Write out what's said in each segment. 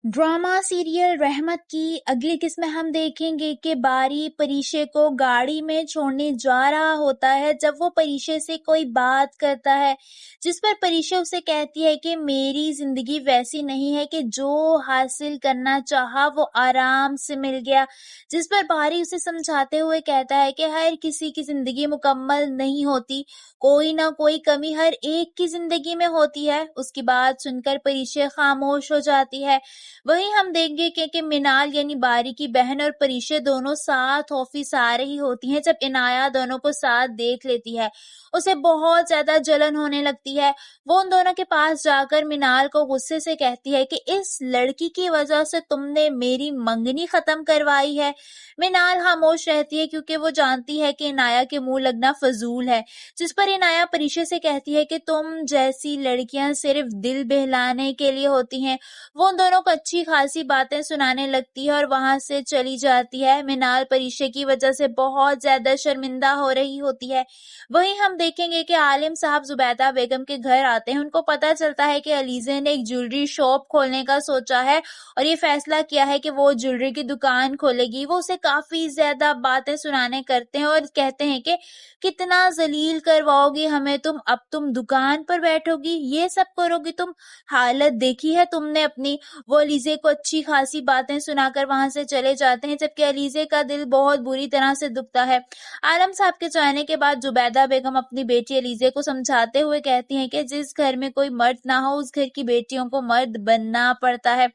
Drama serial रहमत की अगली किस्म में हम देखेंगे कि बारी परीशे को गाड़ी में छोड़ने जा रहा होता है जब वो परीशे से कोई बात करता है, जिस पर परीशे उसे कहती है कि मेरी जिंदगी वैसी नहीं है कि जो हासिल करना चाहा वो आराम से मिल गया। जिस पर बारी उसे समझाते हुए कहता है कि हर किसी की जिंदगी मुकम्मल नहीं होती, कोई ना कोई कमी हर एक की जिंदगी में होती है। उसकी बात सुनकर परीशे खामोश हो जाती है। वहीं हम देंगे कि मिनाल यानी बारी की बहन और परीशे दोनों साथ ऑफिस आ रही होती हैं। जब इनाया दोनों को साथ देख लेती है, उसे बहुत ज्यादा जलन होने लगती है। वो उन दोनों के पास जाकर मिनाल को गुस्से से कहती है कि इस लड़की की वजह से तुमने मेरी मंगनी खत्म करवाई है। मिनाल खामोश रहती है क्योंकि वो जानती है कि इनाया के मुंह लगना फजूल है। जिस पर इनाया परीशे से कहती है कि तुम जैसी लड़कियां सिर्फ दिल बहलाने के लिए होती हैं। वो उन दोनों को अच्छी खासी बातें सुनाने लगती है और वहां से चली जाती है। मिनाल परीशे की वजह से बहुत ज्यादा शर्मिंदा हो रही होती है। वहीं हम देखेंगे कि आलिम साहब जुबैदा बेगम के घर आते हैं। उनको पता चलता है कि अलीजे ने एक ज्वेलरी शॉप खोलने का सोचा है और ये फैसला किया है कि वो ज्वेलरी की दुकान खोलेगी। वो उसे काफी ज्यादा बातें सुनाने करते हैं और कहते हैं कि कितना जलील करवाओगी हमें तुम, अब तुम दुकान पर बैठोगी, ये सब करोगी तुम, हालत देखी है तुमने अपनी। वो अलीजे को अच्छी खासी बातें सुनाकर वहां से चले जाते हैं, जबकि अलीजे का दिल बहुत बुरी तरह से दुखता है। आलम साहब के जाने के बाद जुबैदा बेगम अपनी बेटी अलीजे को समझाते हुए कहती हैं कि जिस घर में कोई मर्द ना हो उस घर की बेटियों को मर्द बनना पड़ता है।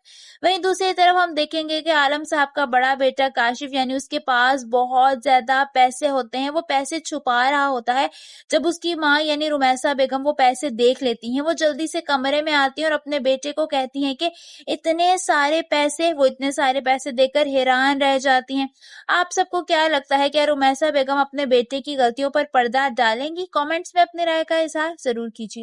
वहीं दूसरी तरफ हम देखेंगे कि आलम साहब का बड़ा बेटा काशिफ यानी उसके पास बहुत ज्यादा पैसे होते हैं। वो पैसे छुपा रहा होता है। जब उसकी माँ यानी रुमैसा बेगम वो पैसे देख लेती हैं, वो जल्दी से कमरे में आती हैं और अपने बेटे को कहती हैं कि इतने सारे पैसे। वो इतने सारे पैसे देखकर हैरान रह जाती हैं। आप सबको क्या लगता है, क्या रुमैसा बेगम अपने बेटे की गलतियों पर पर्दा डालेंगी? कमेंट्स में अपनी राय का इजहार जरूर कीजिए।